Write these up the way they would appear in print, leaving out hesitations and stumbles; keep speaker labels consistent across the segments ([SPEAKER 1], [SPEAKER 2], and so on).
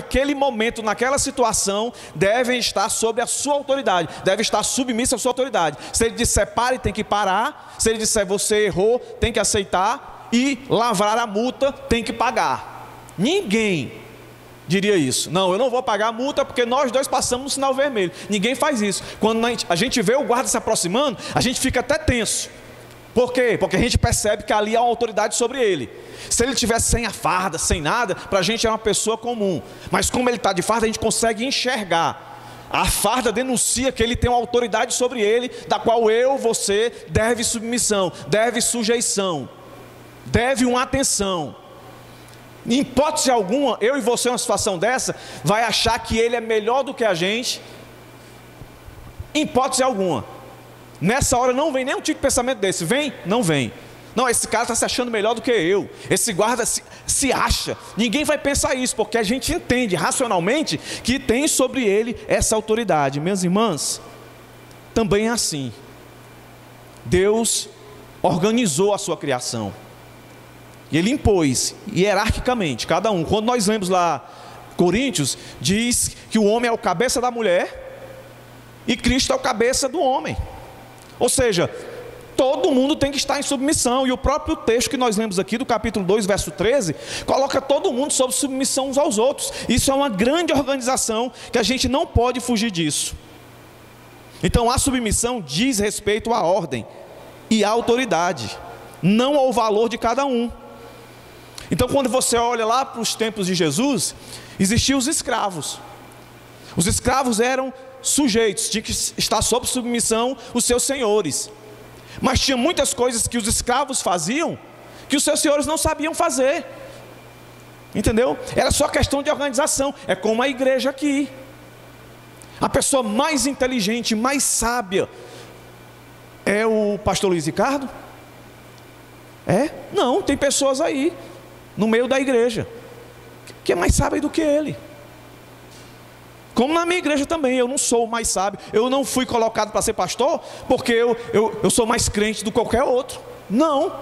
[SPEAKER 1] naquele momento, naquela situação, devem estar sob a sua autoridade, deve estar submissa à sua autoridade. Se ele disser pare, tem que parar. Se ele disser você errou, tem que aceitar. E lavrar a multa, tem que pagar. Ninguém diria isso. Não, eu não vou pagar a multa porque nós dois passamos no sinal vermelho. Ninguém faz isso. Quando a gente vê o guarda se aproximando, a gente fica até tenso. Por quê? Porque a gente percebe que ali há uma autoridade sobre ele. Se ele tivesse sem a farda, sem nada, para a gente é uma pessoa comum. Mas como ele está de farda, a gente consegue enxergar. A farda denuncia que ele tem uma autoridade sobre ele, da qual eu, você, deve submissão, deve sujeição, deve uma atenção. Em hipótese alguma, eu e você, numa situação dessa, vai achar que ele é melhor do que a gente. Em hipótese alguma. Nessa hora não vem nenhum tipo de pensamento desse. Vem? Não vem. Não, esse cara está se achando melhor do que eu. Esse guarda se acha. Ninguém vai pensar isso, porque a gente entende racionalmente que tem sobre ele essa autoridade. Minhas irmãs, também é assim. Deus organizou a sua criação. E ele impôs, hierarquicamente, cada um. Quando nós lemos lá Coríntios, diz que o homem é o cabeça da mulher e Cristo é o cabeça do homem. Ou seja, todo mundo tem que estar em submissão. E o próprio texto que nós lemos aqui, do capítulo 2, verso 13, coloca todo mundo sob submissão uns aos outros. Isso é uma grande organização, que a gente não pode fugir disso. Então a submissão diz respeito à ordem e à autoridade, não ao valor de cada um. Então quando você olha lá para os tempos de Jesus, existiam os escravos. Os escravos eram sujeitos, tinham que estar sob submissão os seus senhores. Mas tinha muitas coisas que os escravos faziam que os seus senhores não sabiam fazer. Entendeu? Era só questão de organização. É como a igreja aqui. A pessoa mais inteligente, mais sábia é o pastor Luiz Ricardo? É? Não, tem pessoas aí no meio da igreja que é mais sábia do que ele. Como na minha igreja também, eu não sou o mais sábio. Eu não fui colocado para ser pastor porque eu sou mais crente do que qualquer outro. Não.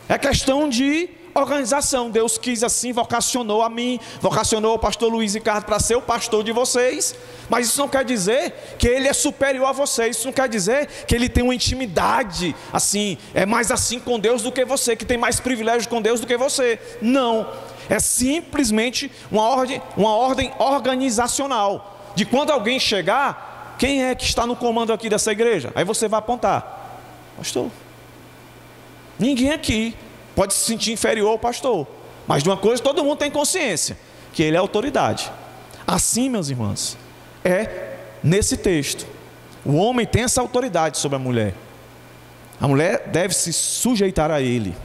[SPEAKER 1] É questão de organização. Deus quis assim, vocacionou a mim, vocacionou o pastor Luiz Ricardo para ser o pastor de vocês. Mas isso não quer dizer que ele é superior a vocês. Isso não quer dizer que ele tem uma intimidade assim, é mais assim com Deus do que você, que tem mais privilégio com Deus do que você. Não. É simplesmente uma ordem organizacional. De quando alguém chegar, quem é que está no comando aqui dessa igreja? Aí você vai apontar: pastor. Ninguém aqui pode se sentir inferior ao pastor. Mas de uma coisa todo mundo tem consciência, que ele é autoridade. Assim, meus irmãos, é nesse texto. O homem tem essa autoridade sobre a mulher. A mulher deve se sujeitar a ele.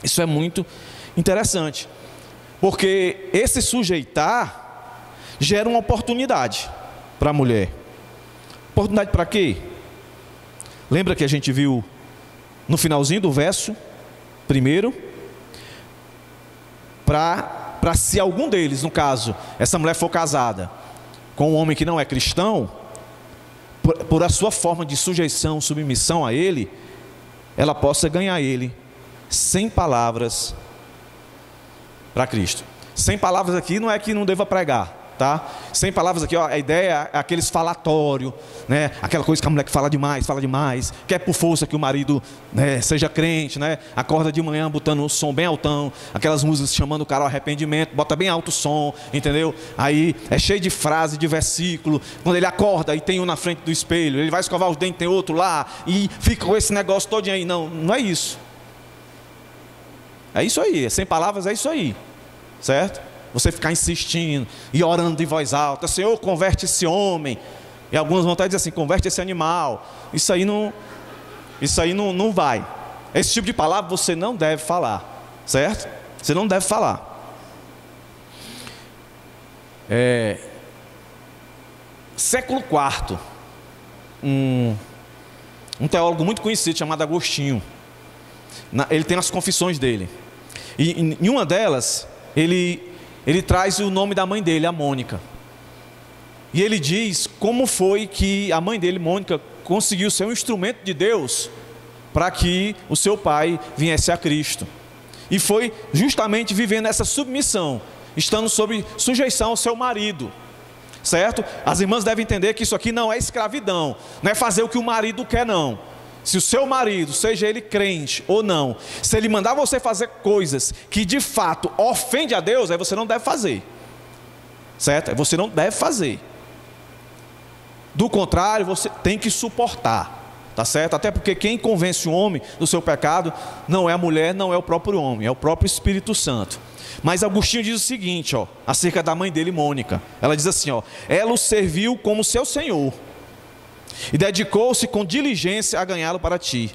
[SPEAKER 1] Isso é muito interessante. Porque esse sujeitar gera uma oportunidade para a mulher. Oportunidade para quê? Lembra que a gente viu no finalzinho do verso primeiro? Para se algum deles, no caso, essa mulher for casada com um homem que não é cristão, por a sua forma de sujeição, submissão a ele, ela possa ganhar ele sem palavras para Cristo. Sem palavras aqui não é que não deva pregar, tá? Sem palavras aqui, ó, a ideia é aqueles falatórios, né? Aquela coisa que a mulher que fala demais, quer por força que o marido, né, seja crente, né? Acorda de manhã botando o som bem altão, aquelas músicas chamando o cara ao arrependimento, bota bem alto o som, entendeu? Aí é cheio de frase, de versículo. Quando ele acorda e tem um na frente do espelho, ele vai escovar os dentes, tem outro lá, e fica com esse negócio todo aí. Não, não é isso. É isso aí, sem palavras é isso aí, certo? Você ficar insistindo e orando em voz alta: Senhor, converte esse homem. E algumas vão até dizer assim: converte esse animal. Isso aí não vai. Esse tipo de palavra você não deve falar, certo? Você não deve falar. Século IV, um teólogo muito conhecido chamado Agostinho, ele tem as confissões dele. E em uma delas, ele traz o nome da mãe dele, a Mônica. E ele diz como foi que a mãe dele, Mônica, conseguiu ser um instrumento de Deus para que o seu pai viesse a Cristo. E foi justamente vivendo essa submissão estando sob sujeição ao seu marido, certo? As irmãs devem entender que isso aqui não é escravidão, não é fazer o que o marido quer, não. Se o seu marido, seja ele crente ou não, se ele mandar você fazer coisas que de fato ofende a Deus, aí você não deve fazer, certo? Você não deve fazer. Do contrário, você tem que suportar, tá certo? Até porque quem convence o homem do seu pecado não é a mulher, não é o próprio homem, é o próprio Espírito Santo. Mas Agostinho diz o seguinte, ó, acerca da mãe dele, Mônica. Ela diz assim, ó: ela o serviu como seu senhor e dedicou-se com diligência a ganhá-lo para ti,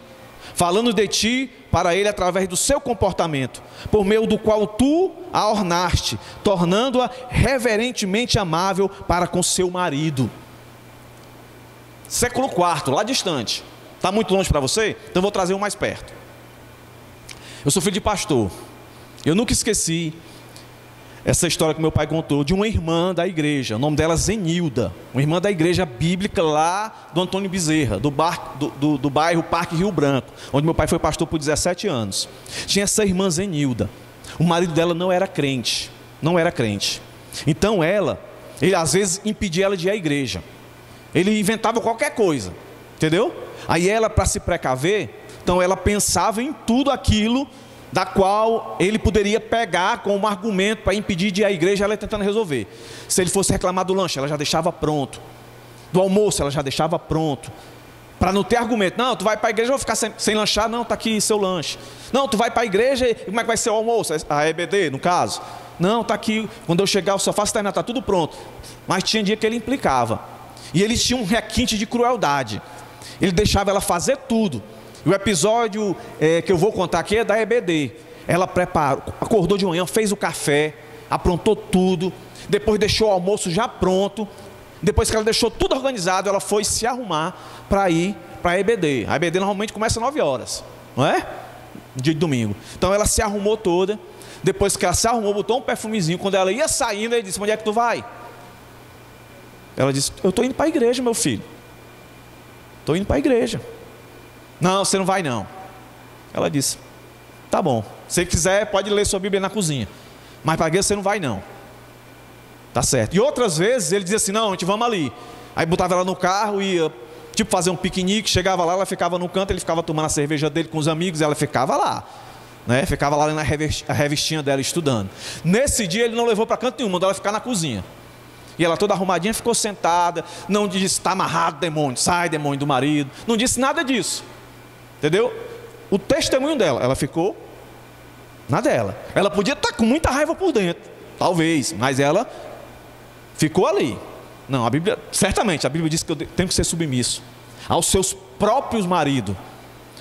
[SPEAKER 1] falando de ti para ele através do seu comportamento, por meio do qual tu a ornaste, tornando-a reverentemente amável para com seu marido. Século IV, lá distante. Está muito longe para você? Então eu vou trazer um mais perto. Eu sou filho de pastor. Eu nunca esqueci essa história que meu pai contou de uma irmã da igreja. O nome dela é Zenilda, uma irmã da igreja bíblica lá do Antônio Bezerra, do bairro Parque Rio Branco, onde meu pai foi pastor por 17 anos. Tinha essa irmã Zenilda. O marido dela não era crente. Não era crente. Então ele às vezes impedia ela de ir à igreja. Ele inventava qualquer coisa, entendeu? Aí ela, para se precaver, então ela pensava em tudo aquilo da qual ele poderia pegar como argumento para impedir de ir à igreja, ela tentando resolver. Se ele fosse reclamar do lanche, ela já deixava pronto. Do almoço, ela já deixava pronto. Para não ter argumento. Não, tu vai para a igreja, eu vou ficar sem lanchar. Não, está aqui seu lanche. Não, tu vai para a igreja, e como é que vai ser o almoço? A EBD, no caso. Não, está aqui, quando eu chegar, o sofá está tudo pronto. Mas tinha dia que ele implicava. E ele tinha um requinte de crueldade. Ele deixava ela fazer tudo. E o episódio que eu vou contar aqui é da EBD. Ela preparou, acordou de manhã, fez o café, aprontou tudo, depois deixou o almoço já pronto. Depois que ela deixou tudo organizado, ela foi se arrumar para ir para a EBD. A EBD normalmente começa às 9 horas, não é? Dia de domingo. Então ela se arrumou toda. Depois que ela se arrumou, botou um perfumezinho. Quando ela ia saindo, ele disse: onde é que tu vai? Ela disse: eu estou indo para a igreja, meu filho. Estou indo para a igreja. Não, você não vai não. Ela disse: tá bom, se quiser pode ler sua Bíblia na cozinha, mas para a igreja você não vai não. Tá certo. E outras vezes ele dizia assim: não, a gente vamos ali. Aí botava ela no carro, ia tipo fazer um piquenique, chegava lá, ela ficava no canto, ele ficava tomando a cerveja dele com os amigos, ela ficava lá, né? Ficava lá na revistinha dela estudando. Nesse dia ele não levou para canto nenhum, mandou ela ficar na cozinha. E ela toda arrumadinha ficou sentada, não disse: está amarrado, demônio, sai, demônio do marido. Não disse nada disso. Entendeu? O testemunho dela, ela ficou na dela. Ela podia estar com muita raiva por dentro, talvez, mas ela ficou ali. Não, a Bíblia, certamente, a Bíblia diz que eu tenho que ser submisso aos seus próprios maridos.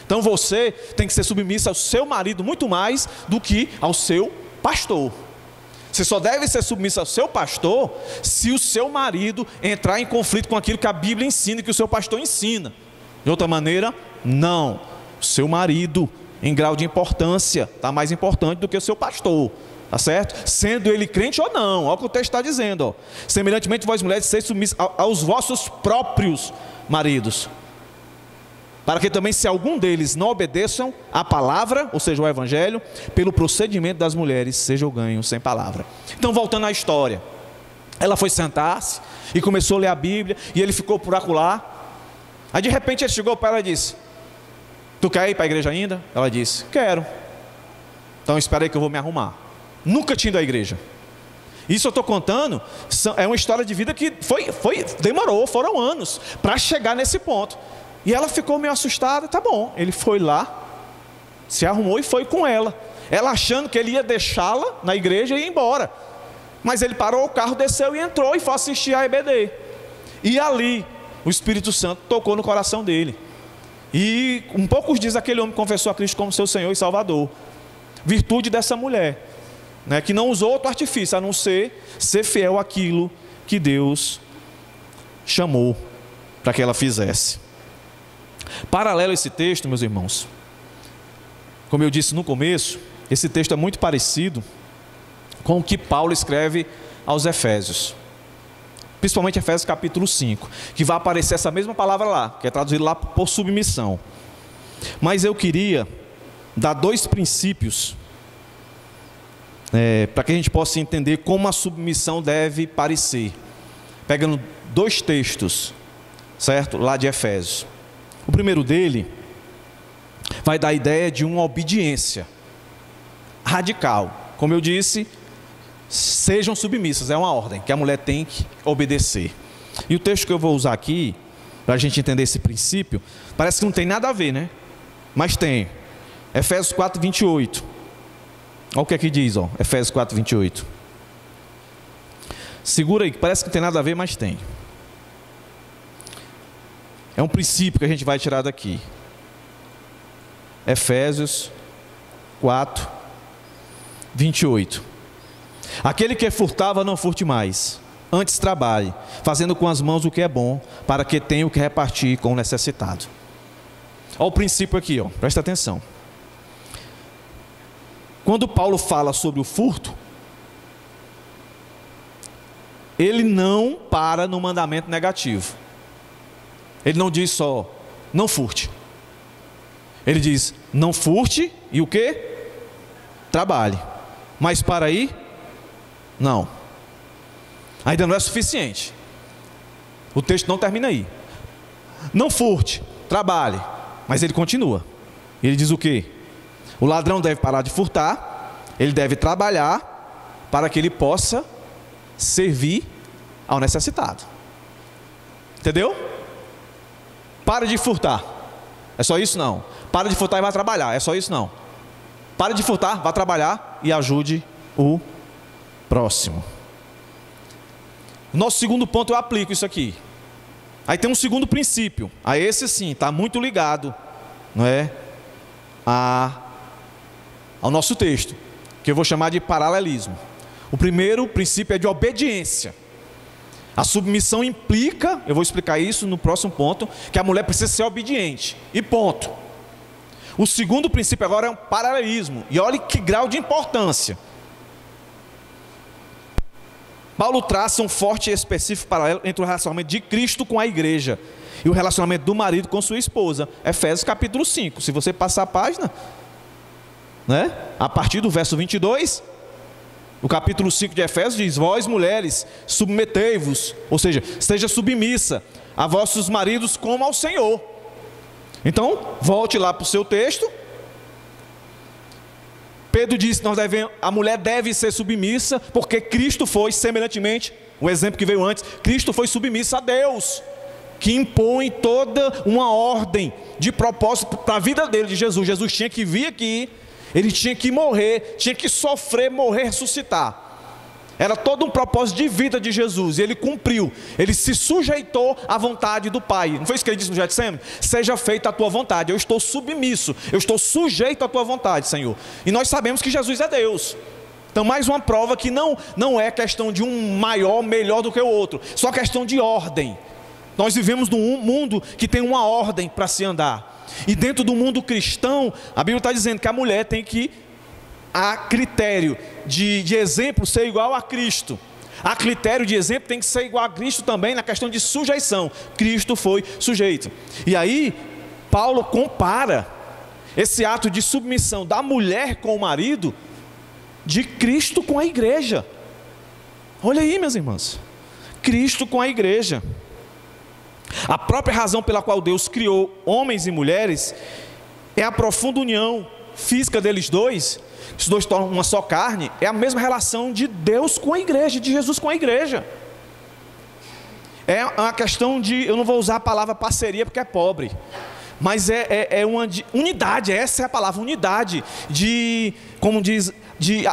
[SPEAKER 1] Então você tem que ser submisso ao seu marido muito mais do que ao seu pastor. Você só deve ser submisso ao seu pastor se o seu marido entrar em conflito com aquilo que a Bíblia ensina, que o seu pastor ensina. De outra maneira, não. O seu marido, em grau de importância, está mais importante do que o seu pastor. Tá certo? Sendo ele crente ou não. Olha o que o texto está dizendo. Ó. Semelhantemente, vós mulheres, sejam submissas aos vossos próprios maridos, para que também, se algum deles não obedeçam à palavra, ou seja, o evangelho, pelo procedimento das mulheres, seja o ganho sem palavra. Então, voltando à história, ela foi sentar-se e começou a ler a Bíblia, e ele ficou por acolá. Aí de repente ele chegou para ela e disse: tu quer ir para a igreja ainda? Ela disse: quero. Então espera aí que eu vou me arrumar. Nunca tinha ido à igreja. Isso eu estou contando, é uma história de vida que demorou, foram anos para chegar nesse ponto. E ela ficou meio assustada. Tá bom, ele foi lá, se arrumou e foi com ela. Ela achando que ele ia deixá-la na igreja e ir embora. Mas ele parou o carro, desceu e entrou e foi assistir a EBD. E ali o Espírito Santo tocou no coração dele. E em poucos dias aquele homem confessou a Cristo como seu Senhor e Salvador. Virtude dessa mulher, né, que não usou outro artifício a não ser fiel àquilo que Deus chamou para que ela fizesse. Paralelo a esse texto, meus irmãos, como eu disse no começo, esse texto é muito parecido com o que Paulo escreve aos Efésios, principalmente Efésios capítulo 5, que vai aparecer essa mesma palavra lá, que é traduzido lá por submissão. Mas eu queria dar dois princípios para que a gente possa entender como a submissão deve parecer. Pegando 2 textos, certo? Lá de Efésios. O primeiro dele vai dar a ideia de uma obediência radical. Como eu disse, sejam submissas, é uma ordem que a mulher tem que obedecer. E o texto que eu vou usar aqui, para a gente entender esse princípio, parece que não tem nada a ver, né? Mas tem. Efésios 4, 28. Olha o que aqui diz, ó. Efésios 4, 28. Segura aí, que parece que não tem nada a ver, mas tem. É um princípio que a gente vai tirar daqui. Efésios 4, 28. Aquele que furtava, não furte mais. Antes trabalhe, fazendo com as mãos o que é bom, para que tenha o que repartir com o necessitado. Olha o princípio aqui, ó. Presta atenção. Quando Paulo fala sobre o furto, ele não para no mandamento negativo. Ele não diz só, não furte. Ele diz, não furte e o quê? Trabalhe. Mas para aí, não. Ainda não é suficiente. O texto não termina aí. Não furte, trabalhe. Mas ele continua. Ele diz o quê? O ladrão deve parar de furtar, ele deve trabalhar para que ele possa servir ao necessitado. Entendeu? Para de furtar. É só isso? Não. Para de furtar e vai trabalhar. É só isso? Não. Para de furtar, vá trabalhar e ajude o próximo. Nosso segundo ponto, eu aplico isso aqui. Aí tem um segundo princípio. A esse sim, está muito ligado, não é? Ao nosso texto, que eu vou chamar de paralelismo. O primeiro princípio é de obediência. A submissão implica, eu vou explicar isso no próximo ponto, que a mulher precisa ser obediente. E ponto. O segundo princípio agora é um paralelismo. E olha que grau de importância. Paulo traça um forte e específico paralelo entre o relacionamento de Cristo com a igreja e o relacionamento do marido com sua esposa. Efésios capítulo 5. Se você passar a página, né? A partir do verso 22, o capítulo 5 de Efésios diz: vós mulheres, submetei-vos, ou seja, esteja submissa a vossos maridos como ao Senhor. Então, volte lá para o seu texto. Pedro disse que a mulher deve ser submissa, porque Cristo foi, semelhantemente, o exemplo que veio antes, Cristo foi submissa a Deus, que impõe toda uma ordem de propósito para a vida dele, de Jesus. Jesus tinha que vir aqui, ele tinha que morrer, tinha que sofrer, morrer, ressuscitar. Era todo um propósito de vida de Jesus, e ele cumpriu, ele se sujeitou à vontade do Pai. Não foi isso que ele disse no Getsemane? Seja feita a tua vontade. Eu estou submisso, eu estou sujeito à tua vontade, Senhor. E nós sabemos que Jesus é Deus. Então, mais uma prova que não é questão de um maior, melhor do que o outro, só questão de ordem. Nós vivemos num mundo que tem uma ordem para se andar. E dentro do mundo cristão, a Bíblia está dizendo que a mulher tem que, a critério de exemplo, ser igual a Cristo. A critério de exemplo tem que ser igual a Cristo também na questão de sujeição. Cristo foi sujeito. E aí, Paulo compara esse ato de submissão da mulher com o marido de Cristo com a igreja. Olha aí, minhas irmãs. Cristo com a igreja. A própria razão pela qual Deus criou homens e mulheres é a profunda união física deles dois. Os dois tornam uma só carne. É a mesma relação de Deus com a igreja, de Jesus com a igreja. É uma questão de, eu não vou usar a palavra parceria porque é pobre, mas é uma unidade. Essa é a palavra, unidade de, como diz, de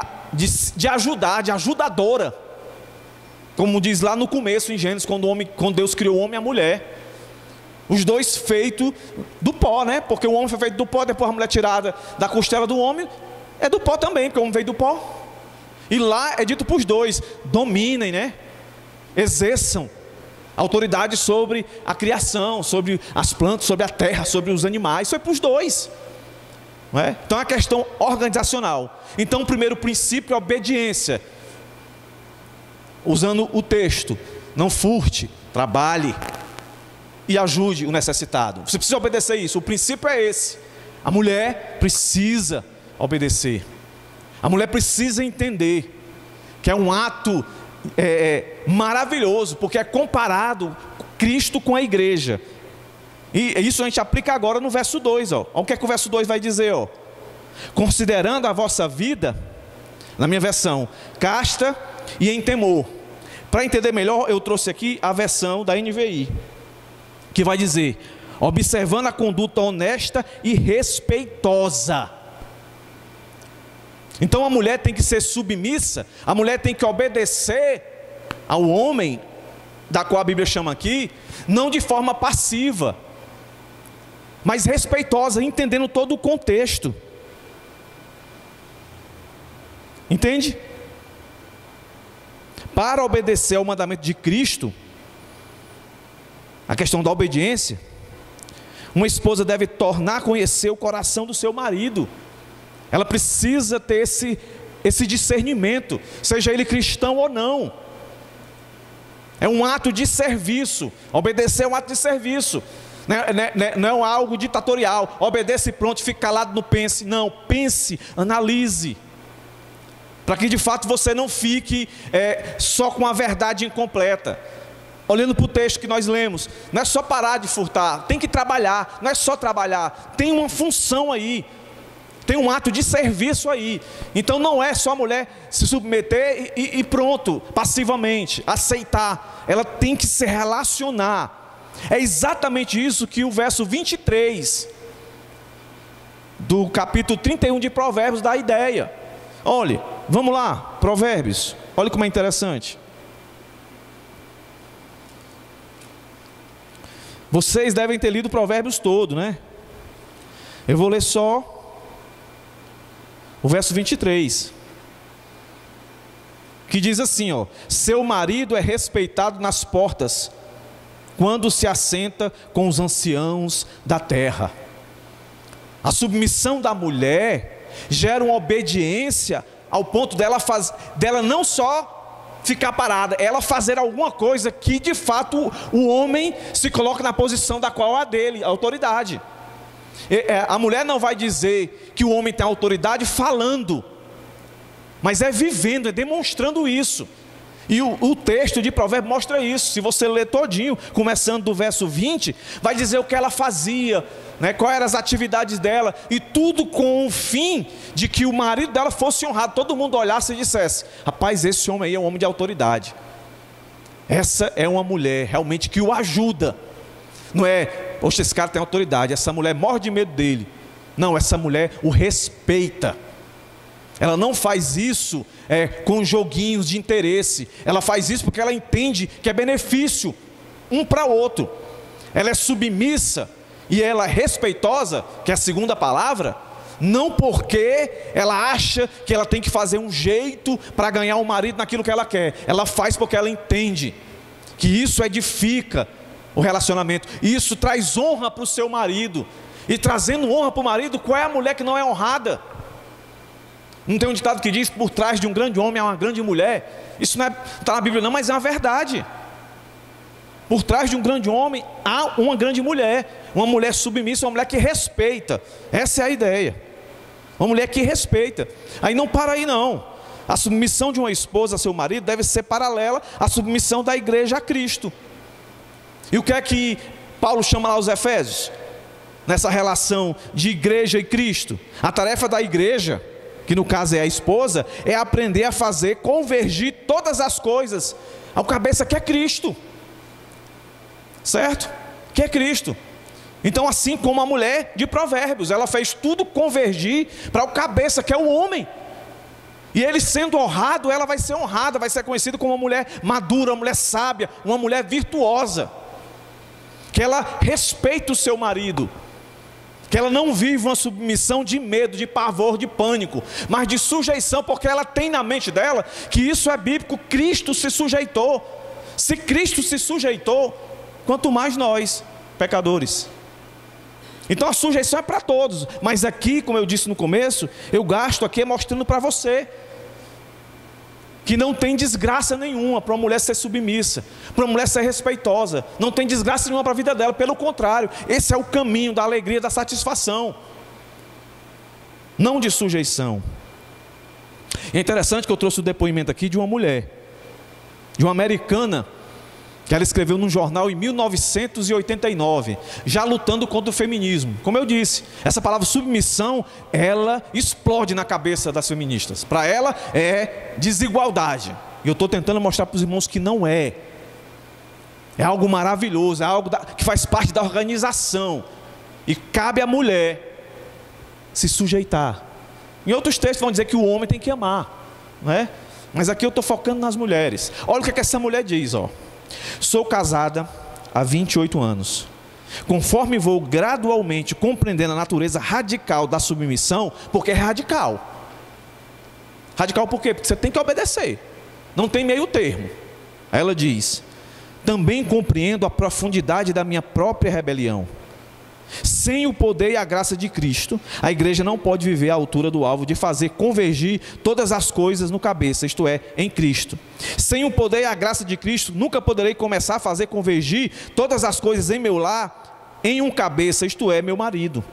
[SPEAKER 1] ajudar, de ajudadora. Como diz lá no começo em Gênesis, quando Deus criou o homem e a mulher. Os dois feitos do pó, né? Porque o homem foi feito do pó, depois a mulher tirada da costela do homem, é do pó também, porque o homem veio do pó. E lá é dito para os dois: dominem, né? Exerçam autoridade sobre a criação, sobre as plantas, sobre a terra, sobre os animais. Isso é para os dois, não é? Então é uma questão organizacional. Então o primeiro princípio é obediência. Usando o texto: não furte, trabalhe e ajude o necessitado. Você precisa obedecer isso. O princípio é esse. A mulher precisa obedecer. A mulher precisa entender que é um ato maravilhoso, porque é comparado Cristo com a igreja. E isso a gente aplica agora no verso 2. Olha o que é que o verso 2 vai dizer. Considerando a vossa vida, na minha versão, casta e em temor. Para entender melhor, eu trouxe aqui a versão da NVI, que vai dizer: observando a conduta honesta e respeitosa. Então a mulher tem que ser submissa, a mulher tem que obedecer ao homem, da qual a Bíblia chama aqui, não de forma passiva, mas respeitosa, entendendo todo o contexto. Entende? Para obedecer ao mandamento de Cristo, a questão da obediência, uma esposa deve tornar a conhecer o coração do seu marido. Ela precisa ter esse discernimento, seja ele cristão ou não. É um ato de serviço. Obedecer é um ato de serviço. Não é algo ditatorial. Obedeça e pronto, fique calado, não pense. Não, pense, analise, para que de fato você não fique só com a verdade incompleta. Olhando para o texto que nós lemos, não é só parar de furtar, tem que trabalhar. Não é só trabalhar, tem uma função aí, tem um ato de serviço aí. Então não é só a mulher se submeter e pronto, passivamente, aceitar. Ela tem que se relacionar. É exatamente isso que o verso 23 do capítulo 31 de Provérbios dá a ideia. Olhe, vamos lá, Provérbios, olha como é interessante. Vocês devem ter lido Provérbios todo, né? Eu vou ler só o verso 23, que diz assim, seu marido é respeitado nas portas, quando se assenta com os anciãos da terra. A submissão da mulher gera uma obediência ao ponto dela não só ficar parada, ela fazer alguma coisa que de fato o homem se coloca na posição da qual é a dele, a autoridade. A mulher não vai dizer que o homem tem autoridade falando, mas é vivendo, é demonstrando isso. E o texto de Provérbios mostra isso. Se você ler todinho, começando do verso 20, vai dizer o que ela fazia, né, quais eram as atividades dela, e tudo com o fim de que o marido dela fosse honrado. Todo mundo olhasse e dissesse: rapaz, esse homem aí é um homem de autoridade. Essa é uma mulher realmente que o ajuda. Não é, poxa, esse cara tem autoridade, essa mulher morre de medo dele. Não, essa mulher o respeita. Ela não faz isso com joguinhos de interesse. Ela faz isso porque ela entende que é benefício um para o outro. Ela é submissa e ela é respeitosa, que é a segunda palavra, não porque ela acha que ela tem que fazer um jeito para ganhar o marido naquilo que ela quer. Ela faz porque ela entende que isso edifica o relacionamento. E isso traz honra para o seu marido. E trazendo honra para o marido, qual é a mulher que não é honrada? Não tem um ditado que diz: por trás de um grande homem há uma grande mulher? Isso não está na Bíblia não, mas é uma verdade. Por trás de um grande homem há uma grande mulher. Uma mulher submissa, uma mulher que respeita. Essa é a ideia. Uma mulher que respeita. Aí não para aí não. A submissão de uma esposa a seu marido deve ser paralela à submissão da igreja a Cristo. E o que é que Paulo chama lá aos Efésios? Nessa relação de igreja e Cristo, a tarefa da igreja, que no caso é a esposa, é aprender a fazer convergir todas as coisas ao cabeça que é Cristo. Certo? Que é Cristo. Então, assim como a mulher de Provérbios, ela fez tudo convergir para o cabeça que é o homem. E ele sendo honrado, ela vai ser honrada, vai ser conhecida como uma mulher madura, uma mulher sábia, uma mulher virtuosa, que ela respeita o seu marido, que ela não vive uma submissão de medo, de pavor, de pânico, mas de sujeição, porque ela tem na mente dela que isso é bíblico. Cristo se sujeitou. Se Cristo se sujeitou, quanto mais nós, pecadores. Então a sujeição é para todos, mas aqui, como eu disse no começo, eu gasto aqui mostrando para você que não tem desgraça nenhuma para uma mulher ser submissa, para uma mulher ser respeitosa. Não tem desgraça nenhuma para a vida dela, pelo contrário, esse é o caminho da alegria, da satisfação, não de sujeição. E é interessante que eu trouxe o depoimento aqui de uma mulher, de uma americana, que ela escreveu num jornal em 1989, já lutando contra o feminismo. Como eu disse, essa palavra submissão, ela explode na cabeça das feministas. Para ela é desigualdade. E eu estou tentando mostrar para os irmãos que não é. É algo maravilhoso, é algo que faz parte da organização. E cabe à mulher se sujeitar. Em outros textos vão dizer que o homem tem que amar, não é? Mas aqui eu estou focando nas mulheres. Olha o que essa mulher diz, ó. Sou casada há 28 anos. Conforme vou gradualmente compreendendo a natureza radical da submissão, porque é radical. Radical por quê? Porque você tem que obedecer. Não tem meio termo. Aí ela diz: também compreendo a profundidade da minha própria rebelião. Sem o poder e a graça de Cristo, a igreja não pode viver à altura do alvo de fazer convergir todas as coisas no cabeça, isto é, em Cristo. Sem o poder e a graça de Cristo, nunca poderei começar a fazer convergir todas as coisas em meu lar em um cabeça, isto é, meu marido.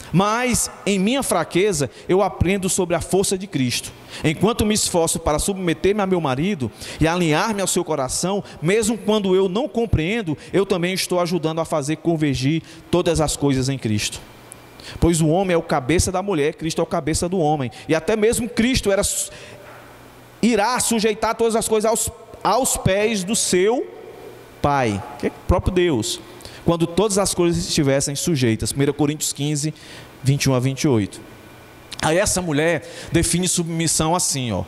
[SPEAKER 1] Mas em minha fraqueza eu aprendo sobre a força de Cristo. Enquanto me esforço para submeter-me a meu marido e alinhar-me ao seu coração, mesmo quando eu não compreendo, eu também estou ajudando a fazer convergir todas as coisas em Cristo. Pois o homem é o cabeça da mulher, Cristo é o cabeça do homem. E até mesmo Cristo irá sujeitar todas as coisas aos pés do seu Pai, que é o próprio Deus, quando todas as coisas estivessem sujeitas. 1 Coríntios 15, 21 a 28. Aí essa mulher define submissão assim, ó.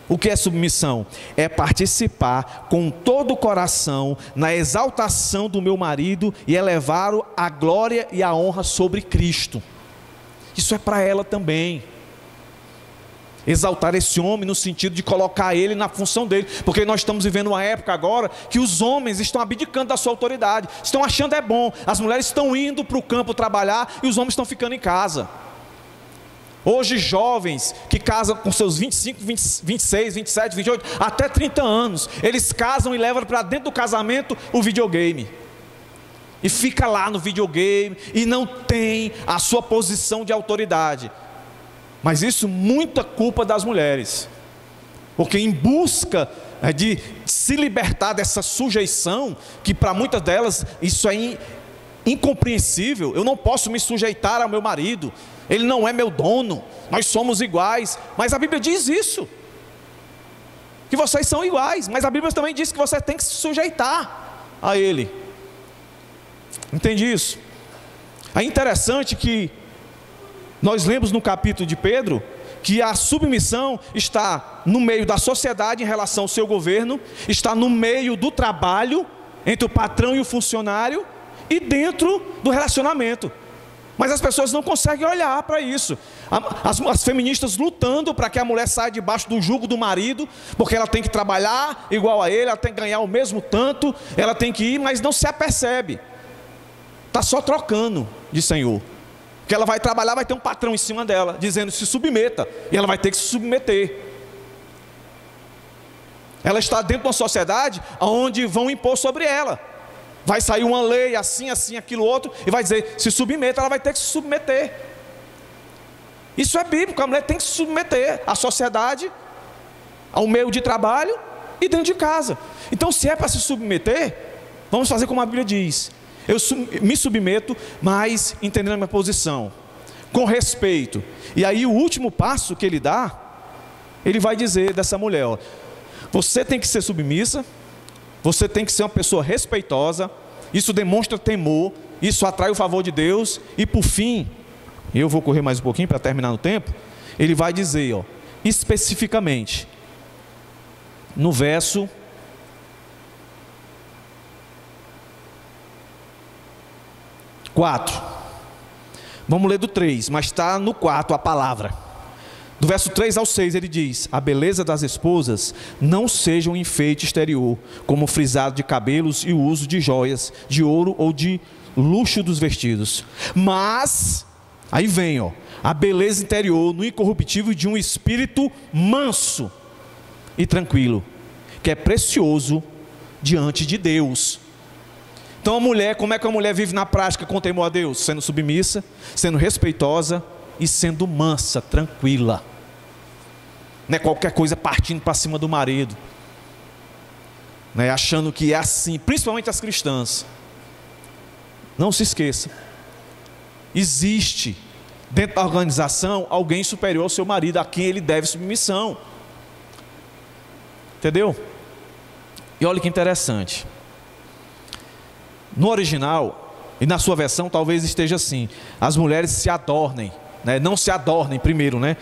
[SPEAKER 1] O que é submissão? É participar com todo o coração na exaltação do meu marido e elevá-lo à glória e à honra sobre Cristo. Isso é para ela também. Exaltar esse homem no sentido de colocar ele na função dele, porque nós estamos vivendo uma época agora que os homens estão abdicando da sua autoridade, estão achando é bom, as mulheres estão indo para o campo trabalhar e os homens estão ficando em casa. Hoje jovens que casam com seus 25, 26, 27, 28, até 30 anos, eles casam e levam para dentro do casamento o videogame. E fica lá no videogame e não tem a sua posição de autoridade. Mas isso muita culpa das mulheres, porque em busca de se libertar dessa sujeição, que para muitas delas isso é incompreensível. Eu não posso me sujeitar ao meu marido, ele não é meu dono, nós somos iguais. Mas a Bíblia diz isso, que vocês são iguais, mas a Bíblia também diz que você tem que se sujeitar a ele. Entende isso? É interessante que nós lemos no capítulo de Pedro que a submissão está no meio da sociedade em relação ao seu governo, está no meio do trabalho entre o patrão e o funcionário e dentro do relacionamento. Mas as pessoas não conseguem olhar para isso. As feministas lutando para que a mulher saia debaixo do jugo do marido, porque ela tem que trabalhar igual a ele, ela tem que ganhar o mesmo tanto, ela tem que ir, mas não se apercebe. Está só trocando de senhor. Porque ela vai trabalhar, vai ter um patrão em cima dela, dizendo se submeta, e ela vai ter que se submeter. Ela está dentro de uma sociedade onde vão impor sobre ela. Vai sair uma lei assim, assim, aquilo outro, e vai dizer, se submeta, ela vai ter que se submeter. Isso é bíblico, a mulher tem que se submeter à sociedade, ao meio de trabalho e dentro de casa. Então se é para se submeter, vamos fazer como a Bíblia diz. Eu me submeto, mas entendendo a minha posição, com respeito. E aí o último passo que ele dá, ele vai dizer dessa mulher, ó, você tem que ser submissa, você tem que ser uma pessoa respeitosa, isso demonstra temor, isso atrai o favor de Deus. E por fim, eu vou correr mais um pouquinho para terminar no tempo, ele vai dizer, ó, especificamente, no verso 4, vamos ler do 3, mas está no 4 a palavra. Do verso 3 ao 6 ele diz: a beleza das esposas não seja um enfeite exterior, como o frisado de cabelos e o uso de joias, de ouro ou de luxo dos vestidos. Mas, aí vem, ó, a beleza interior no incorruptível de um espírito manso e tranquilo, que é precioso diante de Deus. Então a mulher, como é que a mulher vive na prática com temor a Deus? Sendo submissa, sendo respeitosa e sendo mansa, tranquila. Não é qualquer coisa partindo para cima do marido, né? Achando que é assim, principalmente as cristãs. Não se esqueça, existe dentro da organização alguém superior ao seu marido, a quem ele deve submissão. Entendeu? E olha que interessante. No original, e na sua versão talvez esteja assim: as mulheres se adornem, né? Não se adornem primeiro, né?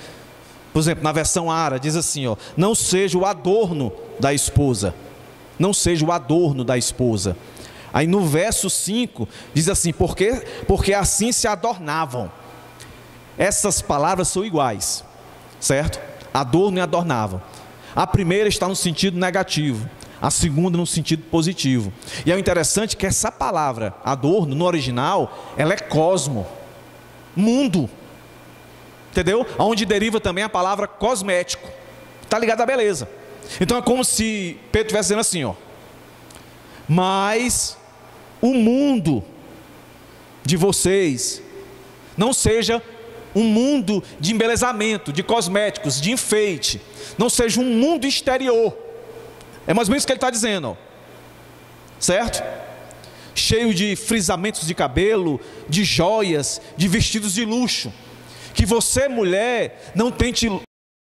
[SPEAKER 1] Por exemplo, na versão Ara diz assim, ó: não seja o adorno da esposa. Não seja o adorno da esposa. Aí no verso 5 diz assim: porque assim se adornavam. Essas palavras são iguais, certo? Adorno e adornavam. A primeira está no sentido negativo, a segunda no sentido positivo. E é interessante que essa palavra adorno no original, ela é cosmo, mundo. Entendeu? Onde deriva também a palavra cosmético. Está ligado à beleza. Então é como se Pedro estivesse dizendo assim, ó: mas o mundo de vocês não seja um mundo de embelezamento, de cosméticos, de enfeite. Não seja um mundo exterior. É mais ou menos isso que ele está dizendo, ó. Certo? Cheio de frisamentos de cabelo, de joias, de vestidos de luxo. Que você, mulher, não tente